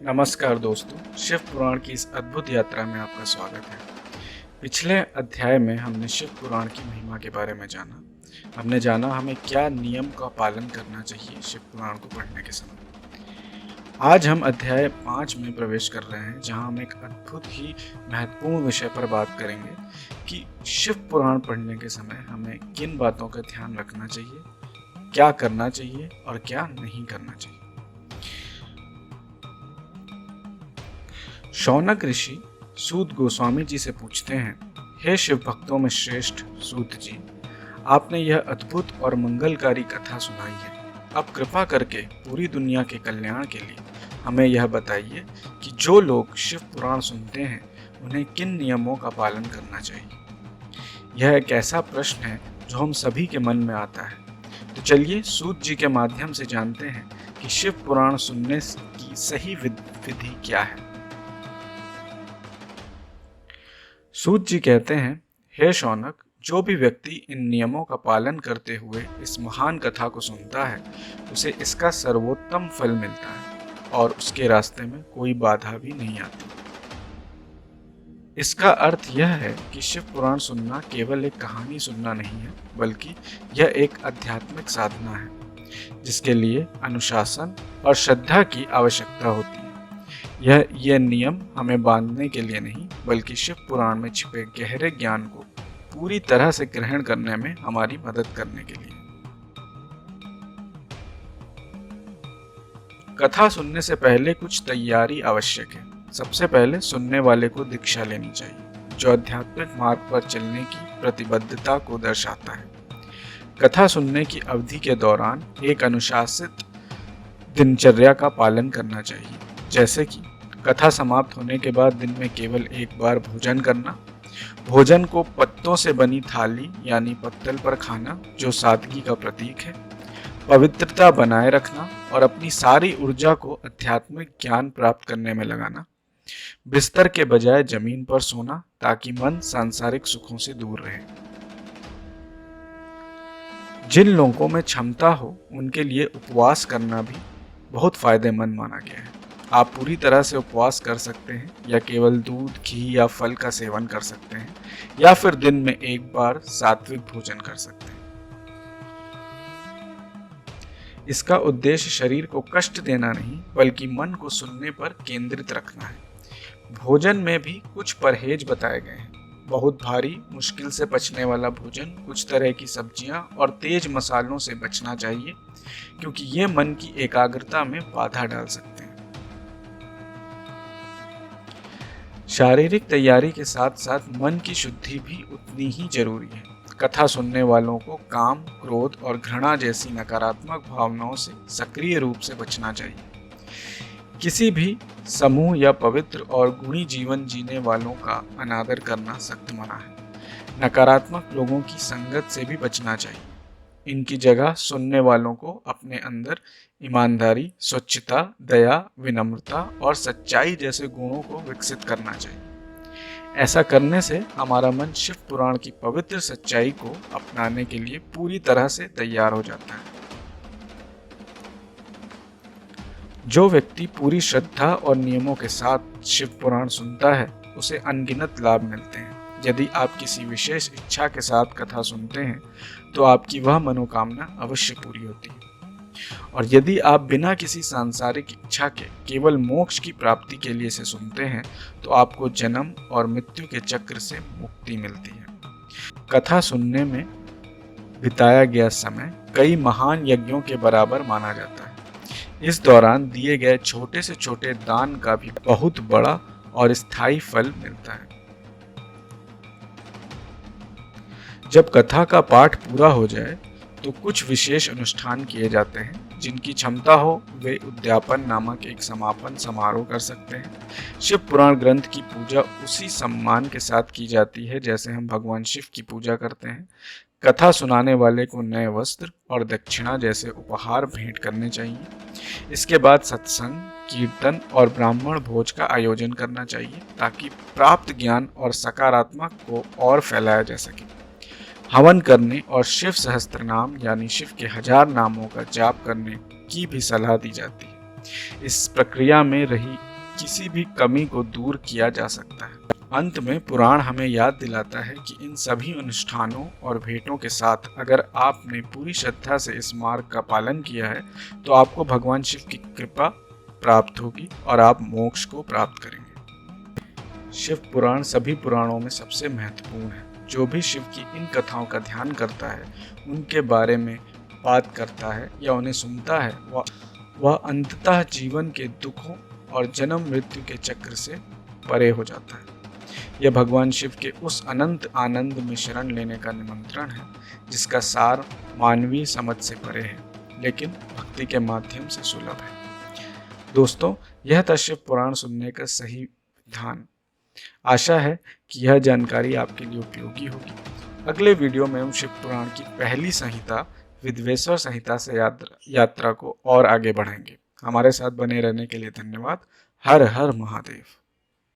नमस्कार दोस्तों, शिव पुराण की इस अद्भुत यात्रा में आपका स्वागत है। पिछले अध्याय में हमने शिव पुराण की महिमा के बारे में जाना। हमने जाना हमें क्या नियम का पालन करना चाहिए शिव पुराण को पढ़ने के समय। आज हम अध्याय 5 में प्रवेश कर रहे हैं, जहां हम एक अद्भुत ही महत्वपूर्ण विषय पर बात करेंगे कि शिव पुराण पढ़ने के समय हमें किन बातों का ध्यान रखना चाहिए, क्या करना चाहिए और क्या नहीं करना चाहिए। शौनक ऋषि सूत गोस्वामी जी से पूछते हैं, हे शिव भक्तों में श्रेष्ठ सूत जी, आपने यह अद्भुत और मंगलकारी कथा सुनाई है। अब कृपा करके पूरी दुनिया के कल्याण के लिए हमें यह बताइए कि जो लोग शिव पुराण सुनते हैं उन्हें किन नियमों का पालन करना चाहिए। यह एक ऐसा प्रश्न है जो हम सभी के मन में आता है। तो चलिए सूत जी के माध्यम से जानते हैं कि शिव पुराण सुनने की सही विधि क्या है। सूत जी कहते हैं, हे शौनक, जो भी व्यक्ति इन नियमों का पालन करते हुए इस महान कथा को सुनता है उसे इसका सर्वोत्तम फल मिलता है और उसके रास्ते में कोई बाधा भी नहीं आती। इसका अर्थ यह है कि शिव पुराण सुनना केवल एक कहानी सुनना नहीं है, बल्कि यह एक आध्यात्मिक साधना है जिसके लिए अनुशासन और श्रद्धा की आवश्यकता होती है। यह नियम हमें बांधने के लिए नहीं, बल्कि शिव पुराण में छिपे गहरे ज्ञान को पूरी तरह से ग्रहण करने में हमारी मदद करने के लिए। कथा सुनने से पहले कुछ तैयारी आवश्यक है। सबसे पहले सुनने वाले को दीक्षा लेनी चाहिए, जो आध्यात्मिक मार्ग पर चलने की प्रतिबद्धता को दर्शाता है। कथा सुनने की अवधि के दौरान एक अनुशासित दिनचर्या का पालन करना चाहिए, जैसे कि कथा समाप्त होने के बाद दिन में केवल एक बार भोजन करना, भोजन को पत्तों से बनी थाली यानी पत्तल पर खाना जो सादगी का प्रतीक है, पवित्रता बनाए रखना और अपनी सारी ऊर्जा को आध्यात्मिक ज्ञान प्राप्त करने में लगाना, बिस्तर के बजाय जमीन पर सोना ताकि मन सांसारिक सुखों से दूर रहे। जिन लोगों में क्षमता हो उनके लिए उपवास करना भी बहुत फायदेमंद माना गया है। आप पूरी तरह से उपवास कर सकते हैं या केवल दूध, घी या फल का सेवन कर सकते हैं, या फिर दिन में एक बार सात्विक भोजन कर सकते हैं। इसका उद्देश्य शरीर को कष्ट देना नहीं, बल्कि मन को सुनने पर केंद्रित रखना है। भोजन में भी कुछ परहेज बताए गए हैं। बहुत भारी, मुश्किल से पचने वाला भोजन, कुछ तरह की सब्जियां और तेज मसालों से बचना चाहिए, क्योंकि ये मन की एकाग्रता में बाधा डाल सकते हैं। शारीरिक तैयारी के साथ साथ मन की शुद्धि भी उतनी ही जरूरी है। कथा सुनने वालों को काम, क्रोध और घृणा जैसी नकारात्मक भावनाओं से सक्रिय रूप से बचना चाहिए। किसी भी समूह या पवित्र और गुणी जीवन जीने वालों का अनादर करना सख्त मना है। नकारात्मक लोगों की संगत से भी बचना चाहिए। इनकी जगह सुनने वालों को अपने अंदर ईमानदारी, स्वच्छता, दया, विनम्रता और सच्चाई जैसे गुणों को विकसित करना चाहिए। ऐसा करने से हमारा मन शिव पुराण की पवित्र सच्चाई को अपनाने के लिए पूरी तरह से तैयार हो जाता है। जो व्यक्ति पूरी श्रद्धा और नियमों के साथ शिव पुराण सुनता है उसे अनगिनत लाभ मिलते हैं। यदि आप किसी विशेष इच्छा के साथ कथा सुनते हैं तो आपकी वह मनोकामना अवश्य पूरी होती है। और यदि आप बिना किसी सांसारिक इच्छा के केवल मोक्ष की प्राप्ति के लिए इसे सुनते हैं तो आपको जन्म और मृत्यु के चक्र से मुक्ति मिलती है। कथा सुनने में बिताया गया समय कई महान यज्ञों के बराबर माना जाता है। इस दौरान दिए गए छोटे से छोटे दान का भी बहुत बड़ा और स्थायी फल मिलता है। जब कथा का पाठ पूरा हो जाए तो कुछ विशेष अनुष्ठान किए जाते हैं। जिनकी क्षमता हो वे उद्यापन नामक एक समापन समारोह कर सकते हैं। शिव पुराण ग्रंथ की पूजा उसी सम्मान के साथ की जाती है जैसे हम भगवान शिव की पूजा करते हैं। कथा सुनाने वाले को नए वस्त्र और दक्षिणा जैसे उपहार भेंट करने चाहिए। इसके बाद सत्संग, कीर्तन और ब्राह्मण भोज का आयोजन करना चाहिए ताकि प्राप्त ज्ञान और सकारात्मक को और फैलाया जा सके। हवन करने और शिव सहस्त्र नाम यानी शिव के 1000 नामों का जाप करने की भी सलाह दी जाती है। इस प्रक्रिया में रही किसी भी कमी को दूर किया जा सकता है। अंत में पुराण हमें याद दिलाता है कि इन सभी अनुष्ठानों और भेंटों के साथ अगर आपने पूरी श्रद्धा से इस मार्ग का पालन किया है तो आपको भगवान शिव की कृपा प्राप्त होगी और आप मोक्ष को प्राप्त करेंगे। शिव पुराण सभी पुराणों में सबसे महत्वपूर्ण है। जो भी शिव की इन कथाओं का ध्यान करता है, उनके बारे में बात करता है या उन्हें सुनता है, वह अंततः जीवन के दुखों और जन्म मृत्यु के चक्र से परे हो जाता है। यह भगवान शिव के उस अनंत आनंद में शरण लेने का निमंत्रण है जिसका सार मानवीय समझ से परे है, लेकिन भक्ति के माध्यम से सुलभ है। दोस्तों, यह था शिव पुराण सुनने का सही विधान। आशा है कि यह जानकारी आपके लिए उपयोगी होगी। अगले वीडियो में हम शिव पुराण की पहली संहिता विद्वेश्वर संहिता से यात्रा को और आगे बढ़ाएंगे। हमारे साथ बने रहने के लिए धन्यवाद। हर हर महादेव।